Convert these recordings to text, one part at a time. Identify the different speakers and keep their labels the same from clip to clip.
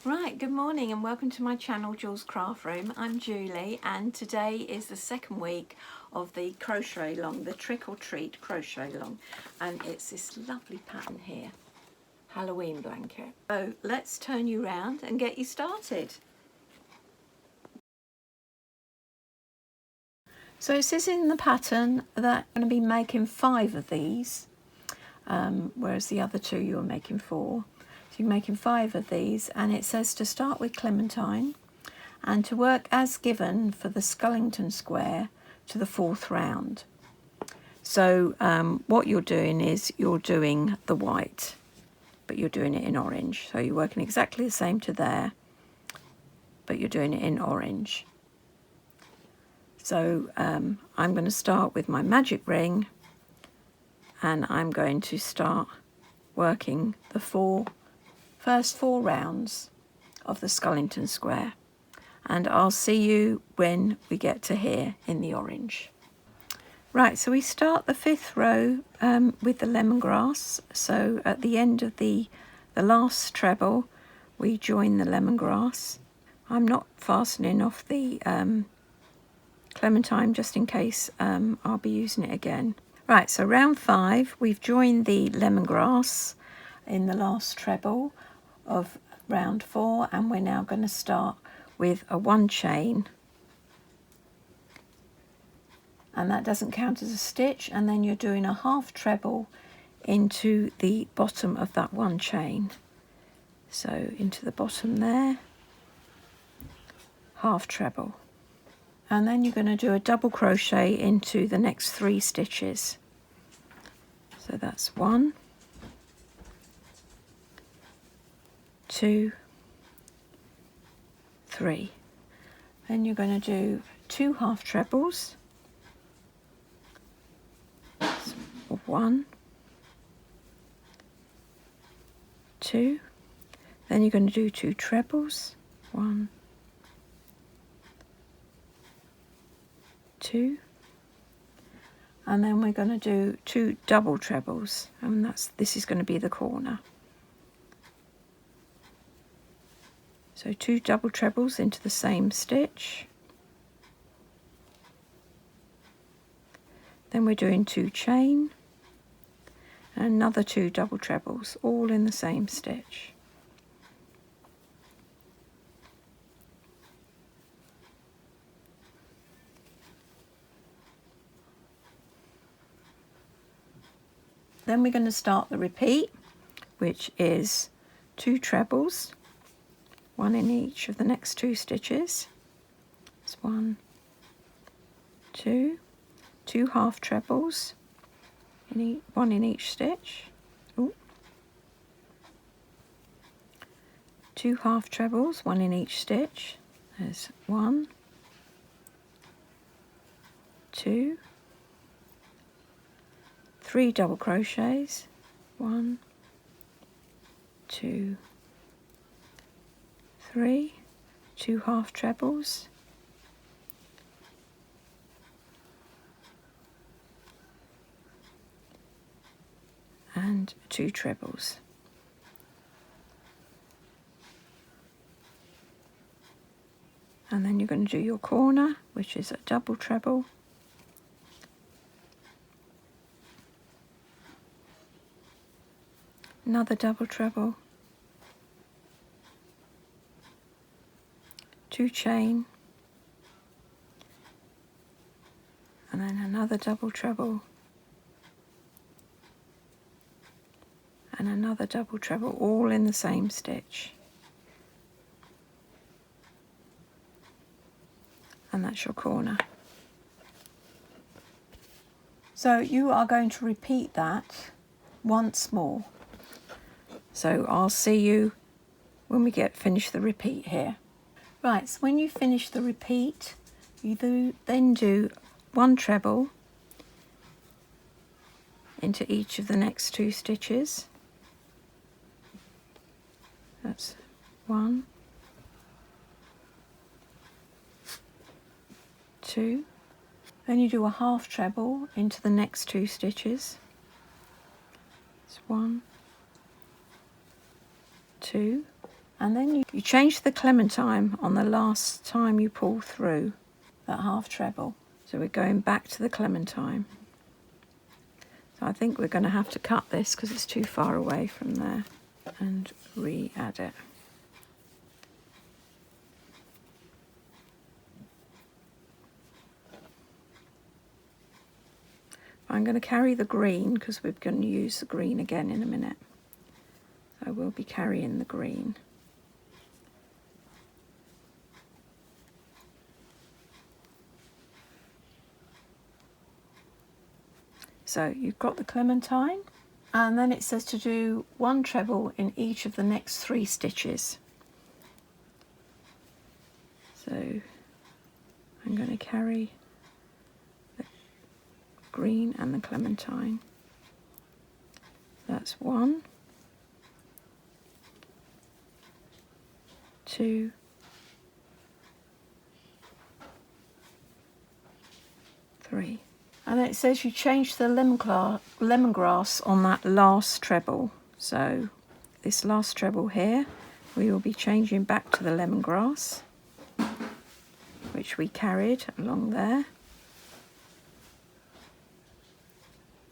Speaker 1: Right, good morning and welcome to my channel, Jules Craft Room. I'm Julie and today is the second week of the crochet along, the trick or treat crochet along, and it's this lovely pattern here, Halloween blanket. So let's turn you round and get you started. So it says in the pattern that I'm going to be making 5 of these, whereas the other 2 you were making 4. So you're making 5 of these, and it says to start with Clementine and to work as given for the Scullington square to the 4th round. So what you're doing is you're doing the white, but you're doing it in orange. So you're working exactly the same to there, but you're doing it in orange. So I'm going to start with my magic ring, and I'm going to start working the first 4 rounds of the Scullington square, and I'll see you when we get to here in the orange. Right, so we start the 5th row with the lemongrass. So at the end of the last treble we join the lemongrass. I'm not fastening off the Clementine just in case I'll be using it again. Right, so round 5 we've joined the lemongrass in the last treble of round 4, and we're now going to start with a 1 chain, and that doesn't count as a stitch, and then you're doing a half treble into the bottom of that 1 chain. So into the bottom there, half treble, and then you're going to do a double crochet into the next 3 stitches. So that's 1, 2, 3. Then you're going to do 2 half trebles. 1, 2. Then you're going to do 2 trebles. 1, 2. And then we're going to do 2 double trebles, and this is going to be the corner. So 2 double trebles into the same stitch. Then we're doing 2 chain and another 2 double trebles, all in the same stitch. Then we're going to start the repeat, which is 2 trebles, 1 in each of the next 2 stitches. It's 1, 2, 2 half trebles, 1 in each stitch. Ooh. 2 half trebles, 1 in each stitch. There's 1, 2, 3 double crochets, 1, 2, 3, 2 half trebles, and 2 trebles. And then you're going to do your corner, which is a double treble, another double treble, 2 chain, and then another double treble, and another double treble, all in the same stitch. And that's your corner. So you are going to repeat that once more. So I'll see you when we finish the repeat here. Right, so when you finish the repeat, you then do 1 treble into each of the next 2 stitches. That's 1, 2. Then you do a half treble into the next 2 stitches. It's 1, 2, And then you change the clementine on the last time you pull through that half treble. So we're going back to the clementine. So I think we're going to have to cut this because it's too far away from there and re-add it. I'm going to carry the green because we're going to use the green again in a minute. I will be carrying the green. So you've got the clementine, and then it says to do 1 treble in each of the next 3 stitches. So I'm going to carry the green and the clementine. That's 1, 2, 3. And then it says you change the lemongrass on that last treble. So this last treble here, we will be changing back to the lemongrass, which we carried along there.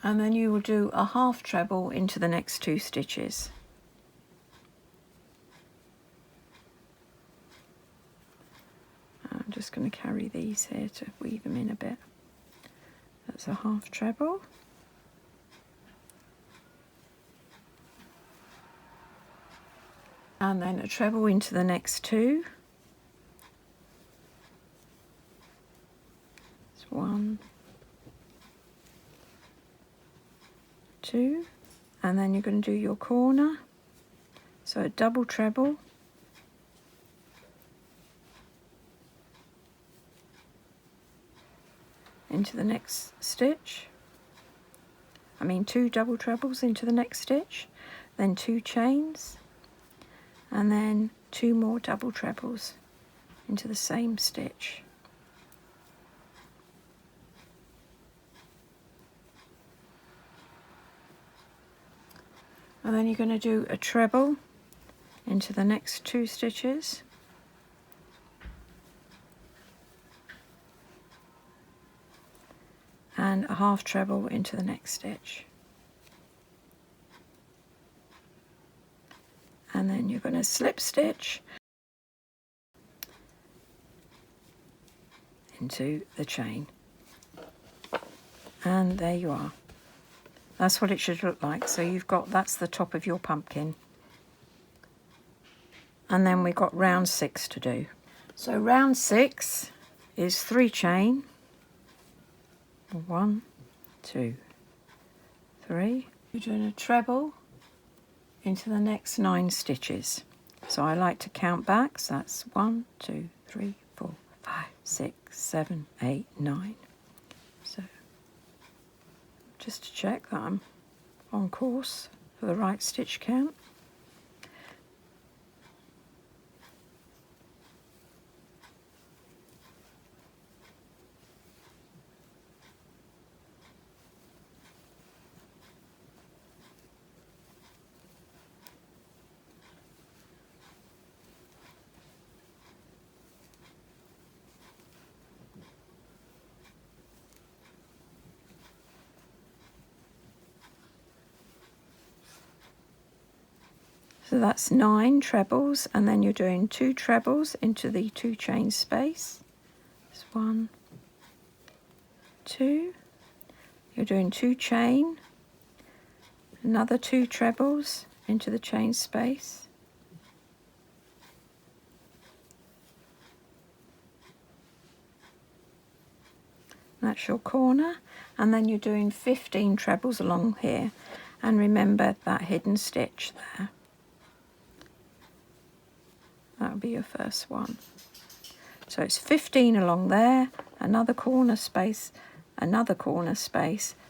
Speaker 1: And then you will do a half treble into the next 2 stitches. I'm just going to carry these here to weave them in a bit. That's a half treble. And then a treble into the next 2. It's 1, 2, and then you're going to do your corner. So a double treble. Into the next stitch. 2 double trebles into the next stitch, then 2 chains, and then 2 more double trebles into the same stitch. And then you're going to do a treble into the next 2 stitches. And a half treble into the next stitch. And then you're going to slip stitch into the chain. And there you are. That's what it should look like. So you've got, that's the top of your pumpkin. And then we've got round 6 to do. So round 6 is 3 chain. 1, 2, 3. You're doing a treble into the next 9 stitches. So I like to count back. So that's 1, 2, 3, 4, 5, 6, 7, 8, 9. So just to check that I'm on course for the right stitch count. So that's 9 trebles, and then you're doing 2 trebles into the 2 chain space. It's 1, 2. You're doing 2 chain, another 2 trebles into the chain space. That's your corner, and then you're doing 15 trebles along here, and remember that hidden stitch there. That'll be your first one. So it's 15 along there, another corner space,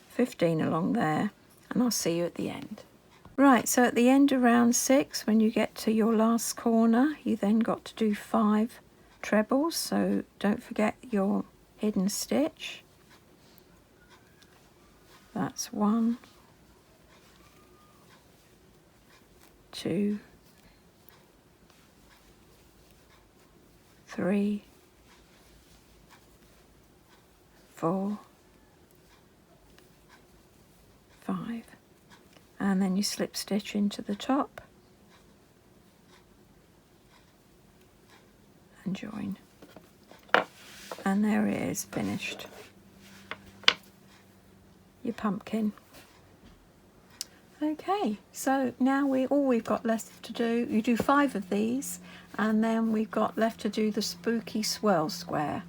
Speaker 1: 15 along there, and I'll see you at the end. Right, so at the end of round 6, when you get to your last corner, you then got to do 5 trebles, so don't forget your hidden stitch. That's 1, 2, 3, 4, 5, and then you slip stitch into the top and join, and there it is, finished, your pumpkin. Okay, so now all we've got left to do, you do 5 of these, and then we've got left to do the spooky swirl square,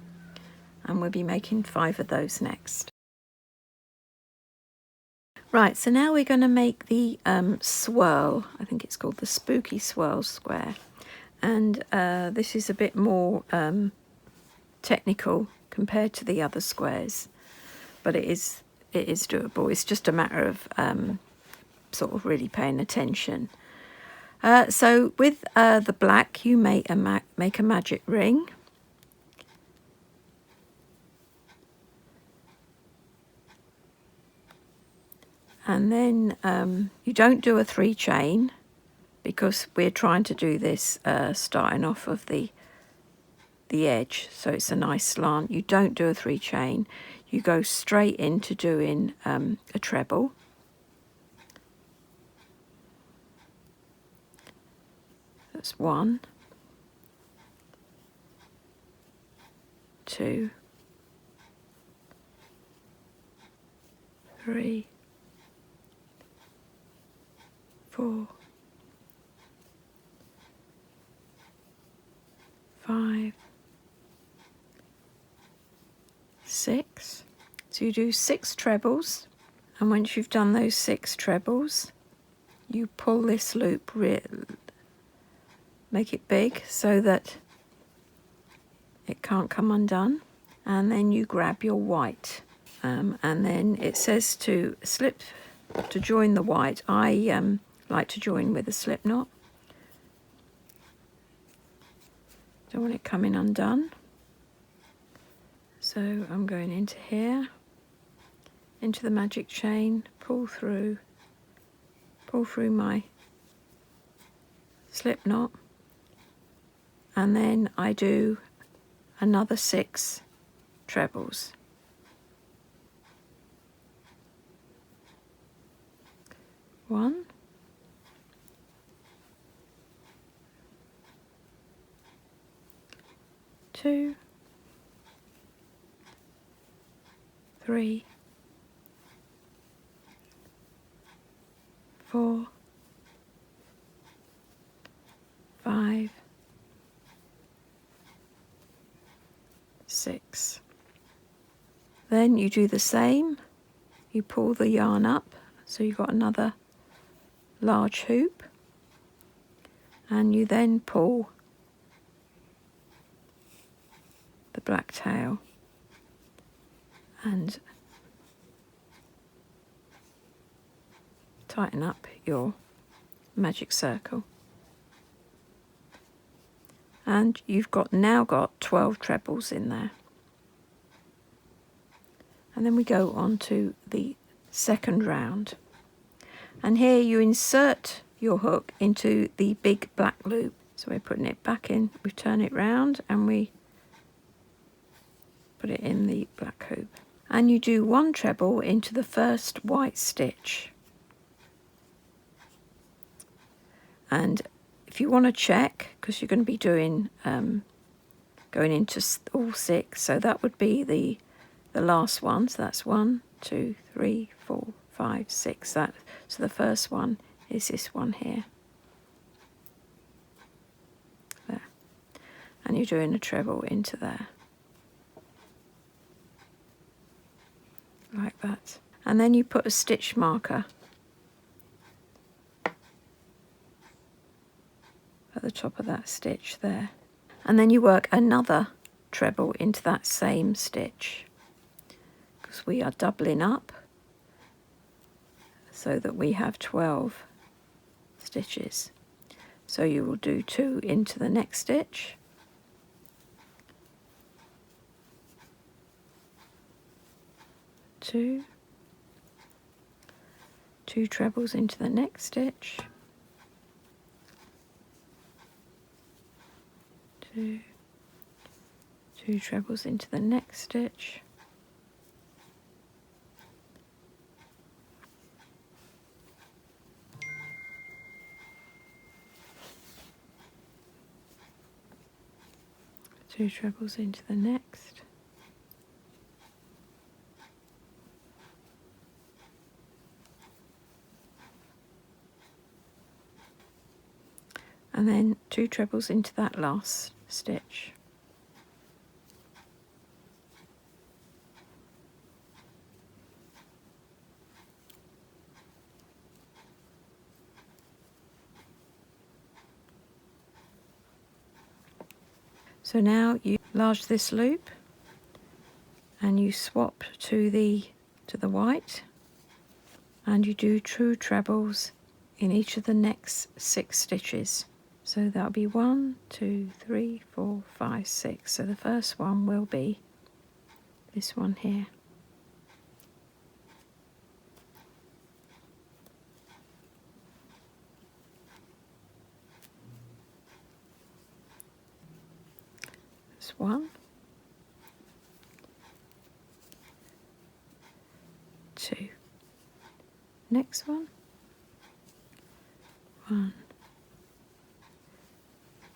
Speaker 1: and we'll be making 5 of those next. Right, so now we're going to make the swirl. I think it's called the spooky swirl square, and this is a bit more technical compared to the other squares, but it is doable. It's just a matter of sort of really paying attention. So with the black, you make a magic ring. And then you don't do a 3 chain because we're trying to do this starting off of the edge, so it's a nice slant. You don't do a 3 chain. You go straight into doing a treble. That's 1, 2, 3, 4, 5, 6. So you do 6 trebles, and once you've done those 6 trebles, you pull this loop, make it big so that it can't come undone, and then you grab your white, and then it says to slip to join the white. I like to join with a slip knot. Don't want it coming undone. So I'm going into here, into the magic chain, pull through my slip knot, and then I do another 6 trebles. 1, 2, 3, 4, 5, 6. Then you do the same. You pull the yarn up, so you've got another large hoop, and you then pull the black tail and tighten up your magic circle, and you've now got 12 trebles in there. And then we go on to the second round, and here you insert your hook into the big black loop. So we're putting it back in, we turn it round and we put it in the black hoop, and you do 1 treble into the first white stitch. And if you want to check, because you're going to be doing going into all 6, so that would be the last one. So that's 1, 2, 3, 4, 5, 6. So the first one is this one here. There. And you're doing a treble into there. Like that. And then you put a stitch marker at the top of that stitch there. And then you work another treble into that same stitch, because we are doubling up so that we have 12 stitches. So you will do 2 into the next stitch, 2 trebles into the next stitch, 2, 2 trebles into the next stitch, two trebles into the next, and then 2 trebles into that last stitch. So now you enlarge this loop and you swap to the white, and you do 2 trebles in each of the next 6 stitches. So that'll be 1, 2, 3, 4, 5, 6. So the first one will be this one here. That's 1, 2. Next one, 1,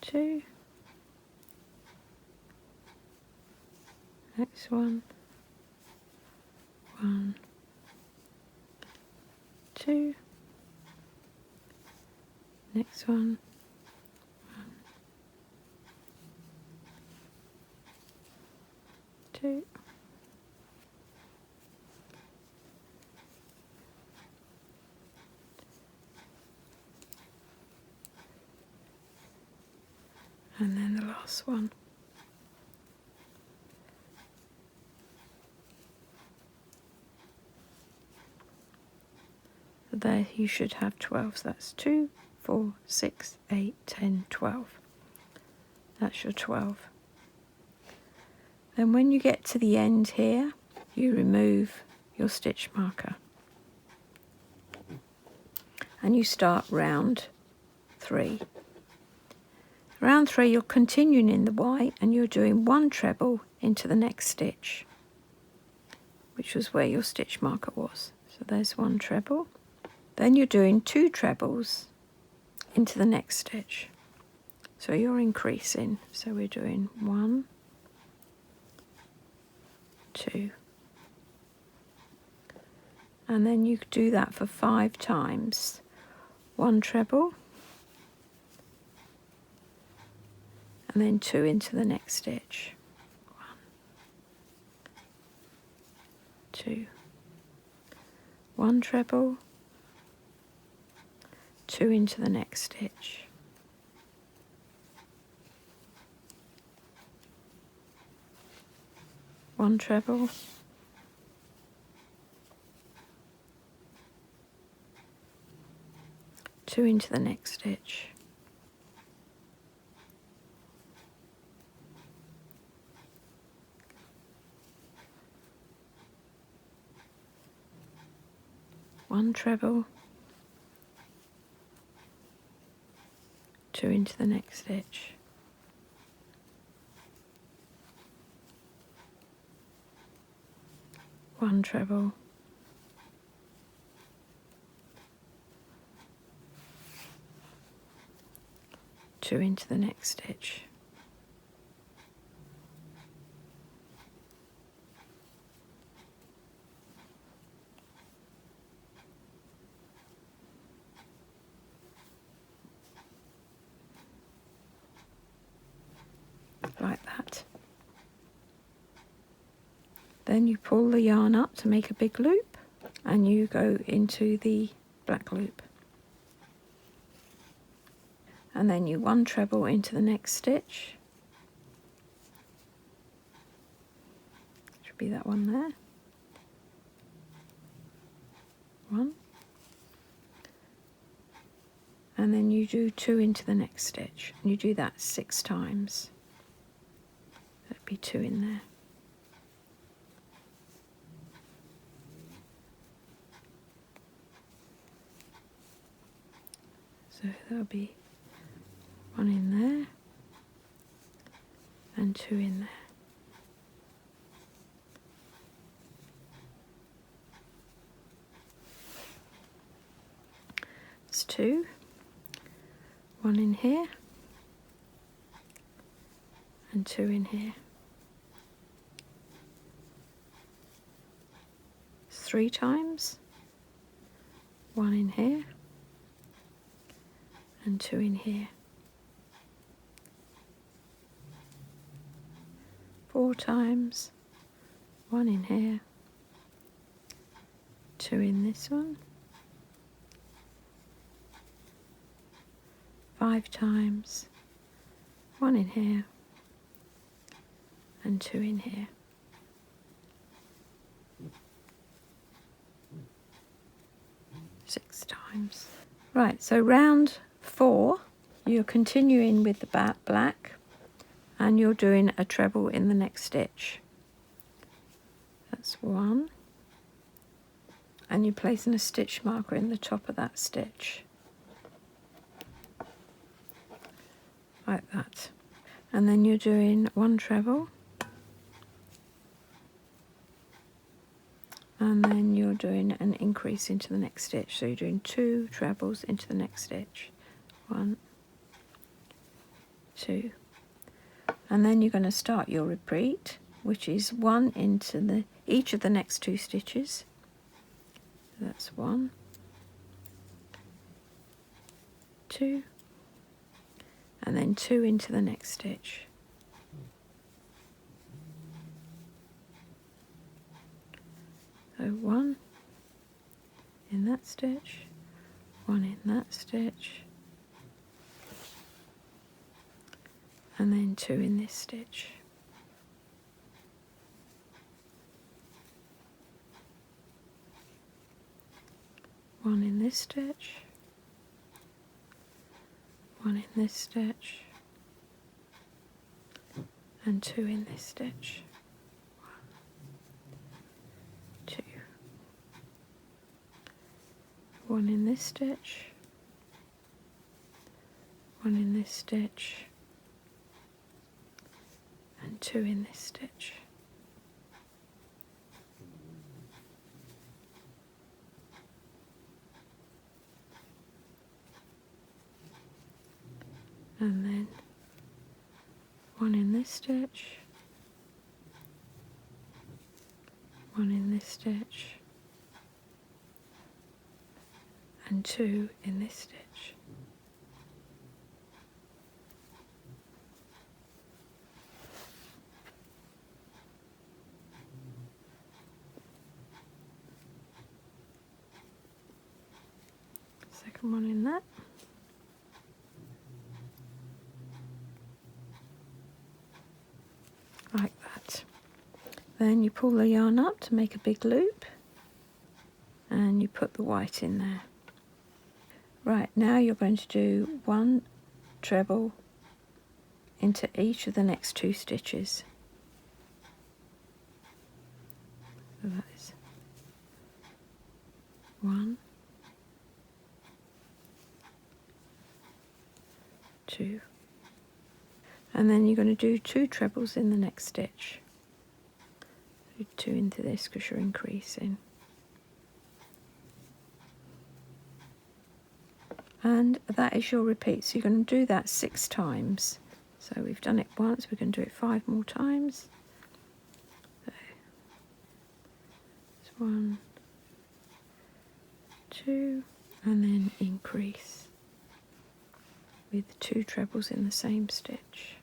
Speaker 1: 2. Next one, 1, 2. Next one, 1, 2. And then the last one. So there you should have 12. So that's 2, 4, 6, 8, 10, 12. That's your 12. Then when you get to the end here, you remove your stitch marker. And you start round 3. Round 3 you're continuing in the white and you're doing 1 treble into the next stitch, which was where your stitch marker was. So there's 1 treble. Then you're doing 2 trebles into the next stitch. So you're increasing. So we're doing 1, 2. And then you do that for 5 times. 1 treble. And then 2 into the next stitch. 1, 2. 1 treble. 2 into the next stitch. 1 treble. 2 into the next stitch. 1 treble, 2 into the next stitch, 1 treble, 2 into the next stitch, like that. Then you pull the yarn up to make a big loop and you go into the black loop. And then you 1 treble into the next stitch. Should be that one there. 1. And then you do 2 into the next stitch. And you do that 6 times. There'd be 2 in there. So there'll be 1 in there and 2 in there. It's 2, 1 in here and 2 in here. 3 times, 1 in here and 2 in here. 4 times, 1 in here, 2 in this one. 5 times, 1 in here and 2 in here. Six times. Right, so round 4, you're continuing with the black and you're doing a treble in the next stitch. That's 1. And you're placing a stitch marker in the top of that stitch. Like that. And then you're doing 1 treble. And then you're doing an increase into the next stitch. So you're doing 2 trebles into the next stitch. 1, 2. And then you're going to start your repeat, which is 1 into each of the next 2 stitches. That's 1, 2, and then 2 into the next stitch. So 1 in that stitch, 1 in that stitch, and then 2 in this stitch. One in this stitch, 1 in this stitch, and 2 in this stitch. 1, 2. 1 in this stitch, 1 in this stitch, and 2 in this stitch. And then 1 in this stitch, 1 in this stitch, and 2 in this stitch. Second one in that. Like that. Then you pull the yarn up to make a big loop and you put the white in there. Right, now you're going to do 1 treble into each of the next 2 stitches. So that is 1, 2, and then you're going to do 2 trebles in the next stitch. Do 2 into this because you're increasing. And that is your repeat. So you're going to do that 6 times. So we've done it once, we're going to do it 5 more times. So it's 1, 2, and then increase with 2 trebles in the same stitch.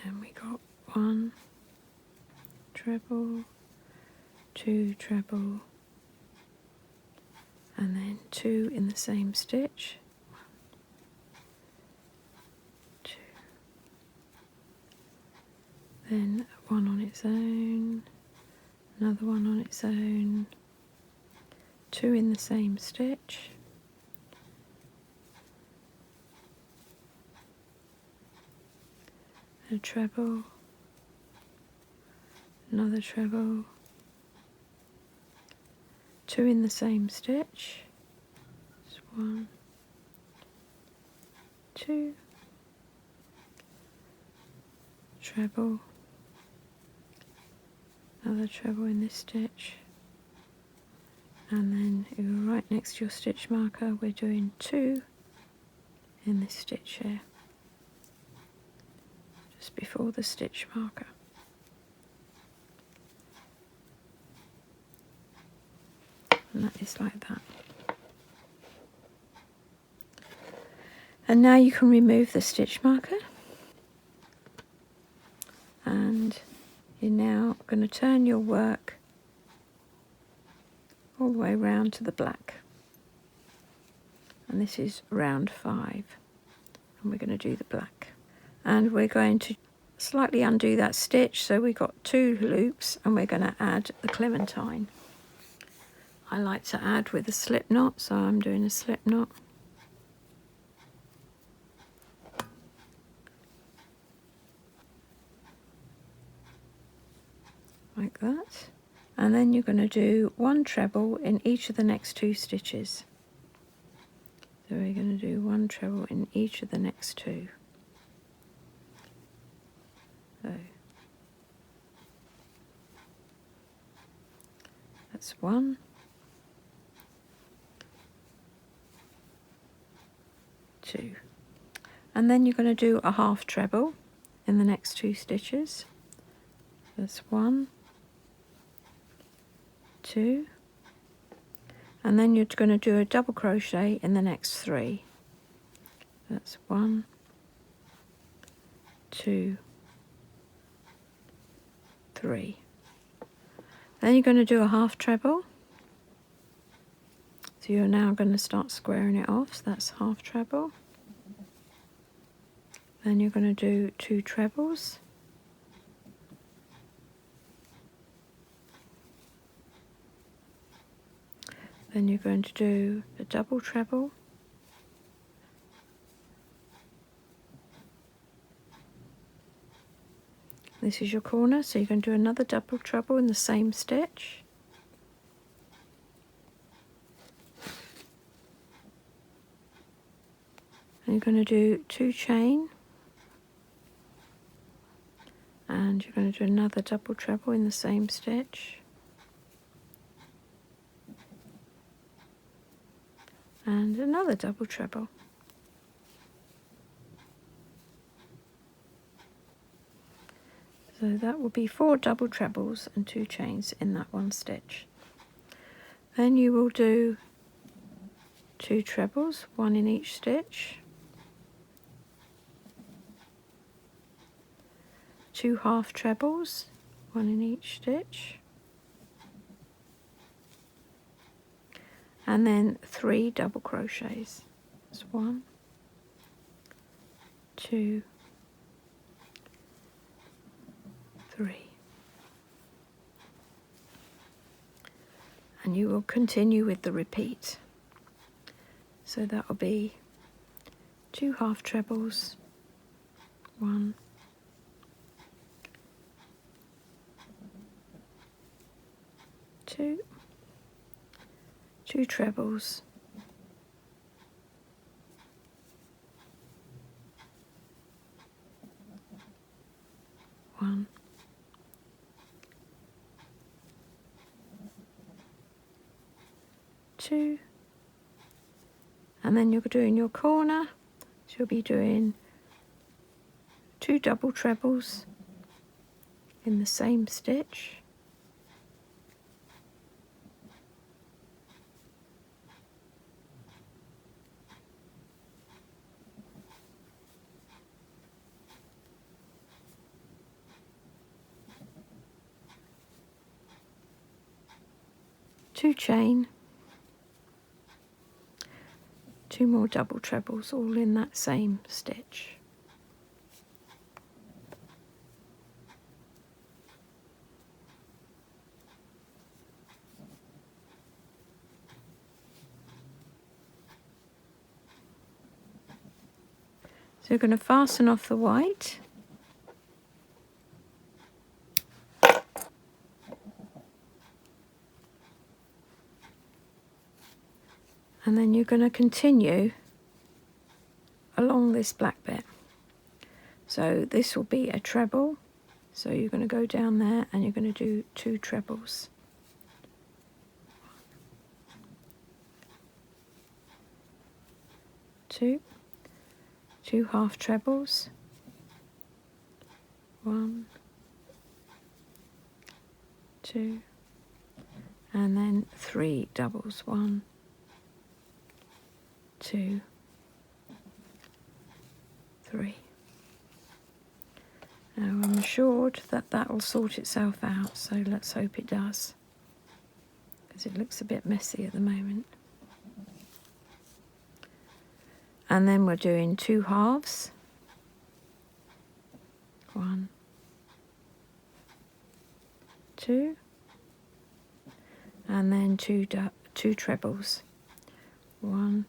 Speaker 1: And we got 1 treble, 2 treble, and then 2 in the same stitch. 1, 2. Then 1 on its own, another 1 on its own, 2 in the same stitch. A treble, another treble, 2 in the same stitch. Just 1, 2, treble, another treble in this stitch, and then you're right next to your stitch marker. We're doing 2 in this stitch here, just before the stitch marker. And that is like that. And now you can remove the stitch marker, and you're now going to turn your work all the way round to the black. And this is round 5, and we're going to do the black. And we're going to slightly undo that stitch, so we've got 2 loops, and we're going to add the clementine. I like to add with a slip knot, so I'm doing a slip knot. Like that. And then you're going to do 1 treble in each of the next 2 stitches. So we're going to do 1 treble in each of the next 2. So that's 1, 2, and then you're going to do a half treble in the next 2 stitches. That's 1, 2, and then you're going to do a double crochet in the next 3. That's 1, 2, 3. Then you're going to do a half treble. So you're now going to start squaring it off. So that's half treble. Then you're going to do 2 trebles. Then you're going to do a double treble. This is your corner, so you're going to do another double treble in the same stitch. And you're going to do 2 chain. And you're going to do another double treble in the same stitch. And another double treble. So that will be 4 double trebles and 2 chains in that one stitch. Then you will do 2 trebles, 1 in each stitch, 2 half trebles, 1 in each stitch, and then 3 double crochets. That's 1, 2, 3. And you will continue with the repeat. So that will be 2 half trebles, 1, 2, 2 trebles, 1, 2, and then you're doing your corner, so you'll be doing 2 double trebles in the same stitch, two chain, 2 more double trebles, all in that same stitch. So you're going to fasten off the white. And then you're going to continue along this black bit. So this will be a treble. So you're going to go down there and you're going to do 2 trebles. 2, 2 half trebles, 1, 2, and then 3 doubles, 1, 2, 3. Now I'm assured that that will sort itself out, so let's hope it does, because it looks a bit messy at the moment. And then we're doing 2 halves, 1, 2, and then 2 trebles, 1,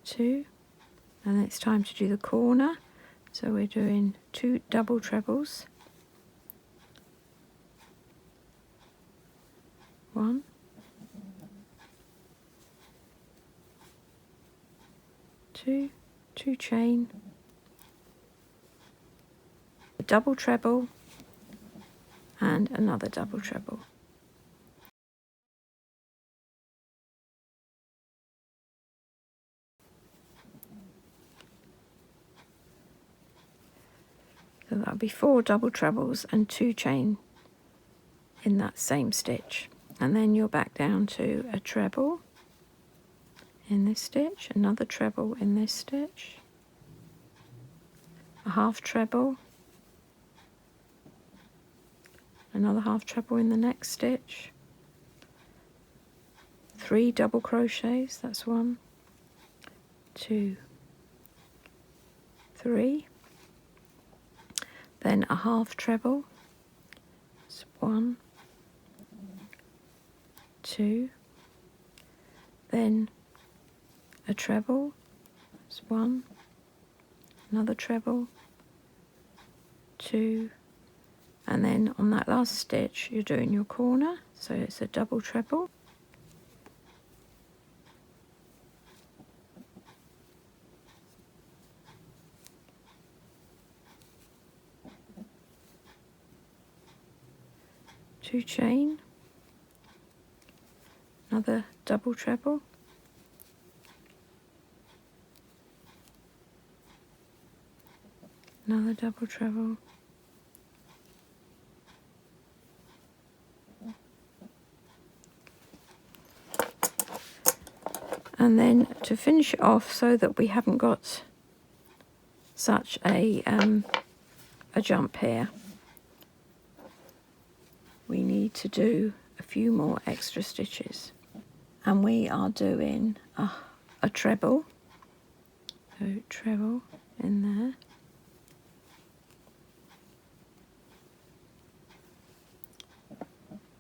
Speaker 1: 2, and then it's time to do the corner, so we're doing 2 double trebles, 1, 2, 2 chain, a double treble, and another double treble. So that'll be 4 double trebles and 2 chain in that same stitch. And then you're back down to a treble in this stitch, another treble in this stitch, a half treble, another half treble in the next stitch, 3 double crochets, that's 1, 2, 3, then a half treble, that's 1, 2, then a treble, that's 1, another treble, 2, and then on that last stitch you're doing your corner, so it's a double treble, two chain, another double treble, another double treble, and then to finish it off so that we haven't got such a jump here, we need to do a few more extra stitches, and we are doing a treble, so treble in there,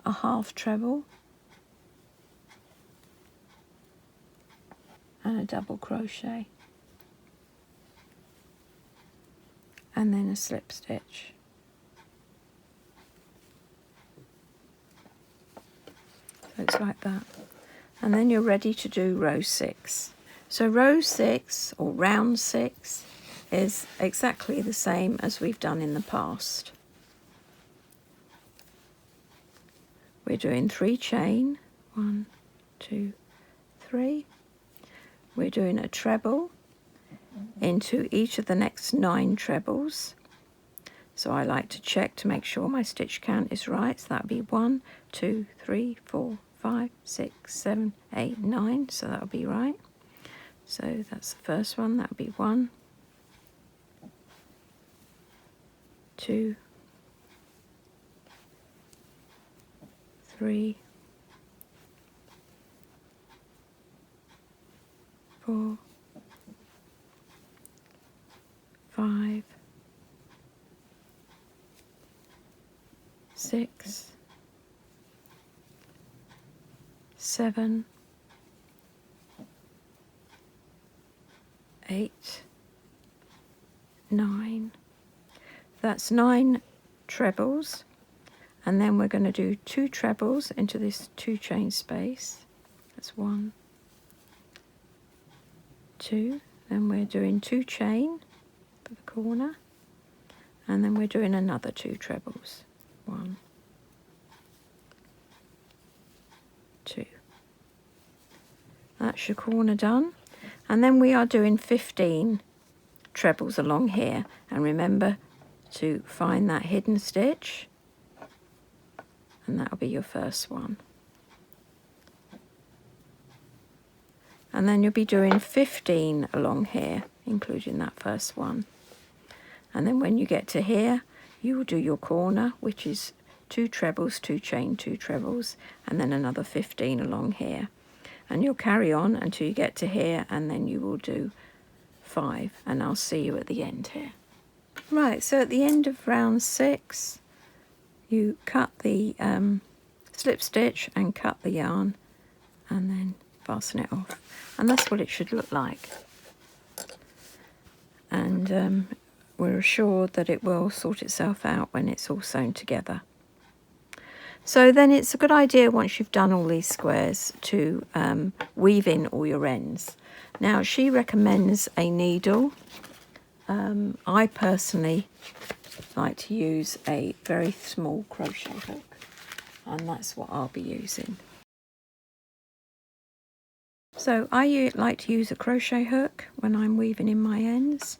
Speaker 1: a half treble, and a double crochet, and then a slip stitch. So it's like that. And then you're ready to do row 6. So row 6 or round 6 is exactly the same as we've done in the past. We're doing 3 chain, 1, 2, 3. We're doing a treble into each of the next 9 trebles. So I like to check to make sure my stitch count is right. So that would be 1, 2, 3, 4, 5, 6, 7, 8, 9. So that would be right. So that's the first one. That would be 1, 2, 3, 4, 5, 6, 7, 8, 9. That's 9 trebles, and then we're going to do 2 trebles into this 2 chain space. That's 1, 2, then we're doing 2 chain for the corner, and then we're doing another 2 trebles. 1, 2. That's your corner done. And then we are doing 15 trebles along here. And remember to find that hidden stitch. And that'll be your first one. And then you'll be doing 15 along here, including that first one. And then when you get to here, you will do your corner, which is 2 trebles, 2 chain, 2 trebles, and then another 15 along here. And you'll carry on until you get to here, and then you will do 5, and I'll see you at the end here. Right, so at the end of round 6, you cut the slip stitch and cut the yarn, and then fasten it off. And that's what it should look like. And we're assured that it will sort itself out when it's all sewn together. So then it's a good idea, once you've done all these squares, to weave in all your ends. Now, she recommends a needle. I personally like to use a very small crochet hook, and that's what I'll be using. So I like to use a crochet hook when I'm weaving in my ends,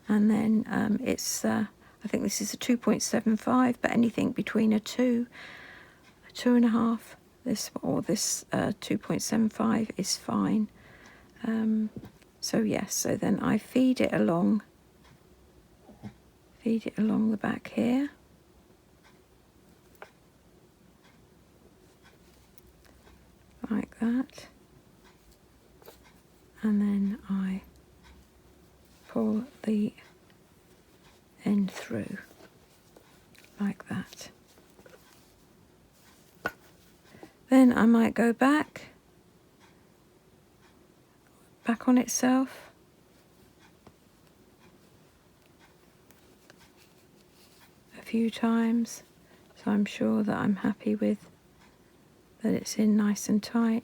Speaker 1: and then I think this is a 2.75, but anything between a 2, a 2.5, this 2.75 is fine. So yes, so then I feed it along the back here. Like that. And then I pull the end through like that. Then I might go back on itself, a few times, so I'm sure that I'm happy with that it's in nice and tight.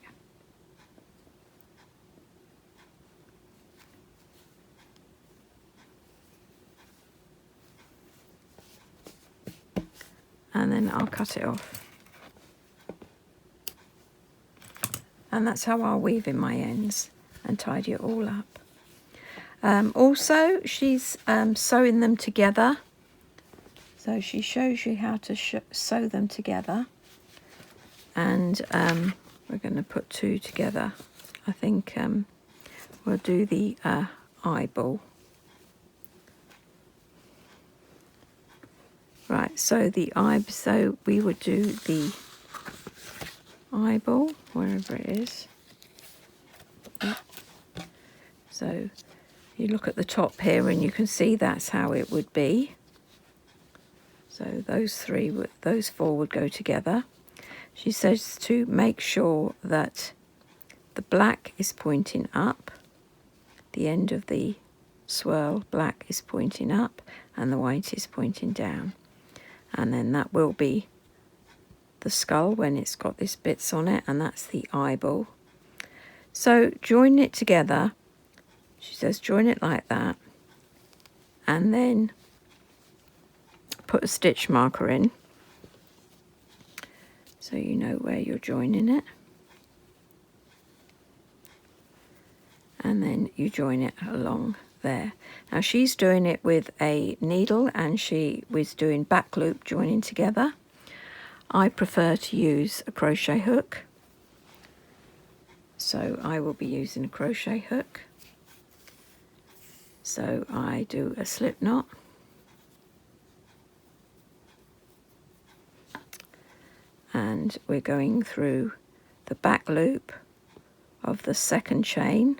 Speaker 1: And then I'll cut it off. And that's how I'll weave in my ends and tidy it all up. Also, she's sewing them together. So she shows you how to sew them together. And we're going to put 2 together. I think we'll do the eyeball. Right, so we would do the eyeball, wherever it is. Yep. So you look at the top here and you can see that's how it would be. So those 4 would go together. She says to make sure that the black is pointing up, the end of the swirl black is pointing up and the white is pointing down. And then that will be the skull when it's got these bits on it, and that's the eyeball. So join it together. She says join it like that, and then put a stitch marker in so you know where you're joining it. And then you join it along there. Now she's doing it with a needle, and she was doing back loop joining together. I prefer to use a crochet hook, so I will be using a crochet hook. So I do a slip knot, and we're going through the back loop of the second chain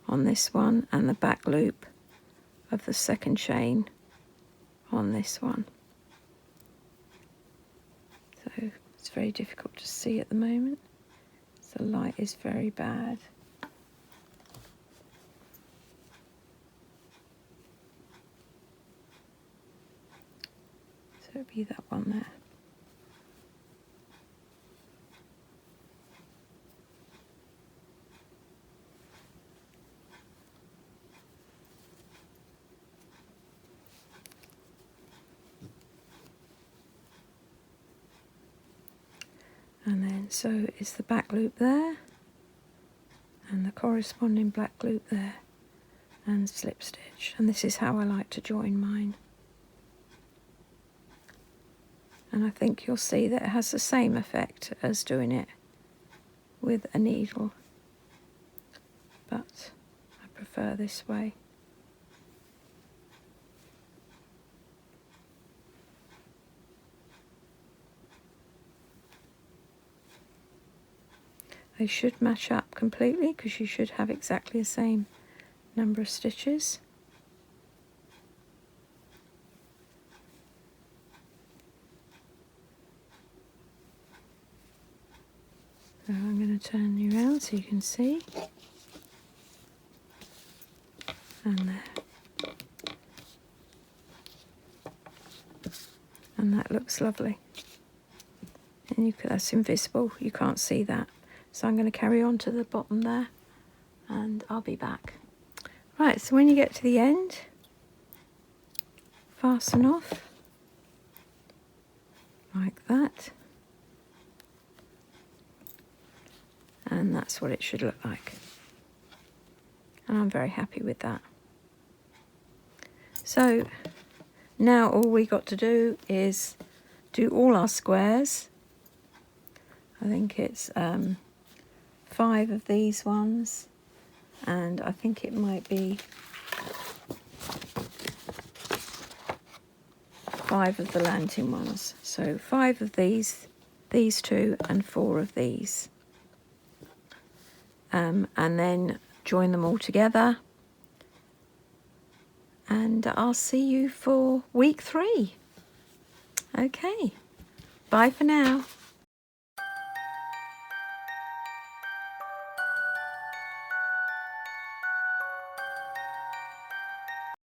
Speaker 1: on this one, and the back loop of the second chain on this one. So it's very difficult to see at the moment. The light is very bad. So it'll be that one there. And then so it's the back loop there, and the corresponding black loop there, and slip stitch. And this is how I like to join mine. And I think you'll see that it has the same effect as doing it with a needle, but I prefer this way. They should match up completely because you should have exactly the same number of stitches. So I'm going to turn you around so you can see. And there. And that looks lovely. And that's invisible, you can't see that. So I'm going to carry on to the bottom there, and I'll be back. Right, so when you get to the end, fasten off like that. And that's what it should look like. And I'm very happy with that. So now all we got to do is do all our squares. I think it's 5 of these ones, and I think it might be 5 of the lantern ones. So 5 of these 2, and 4 of these. And then join them all together, and I'll see you for week 3. Okay, bye for now.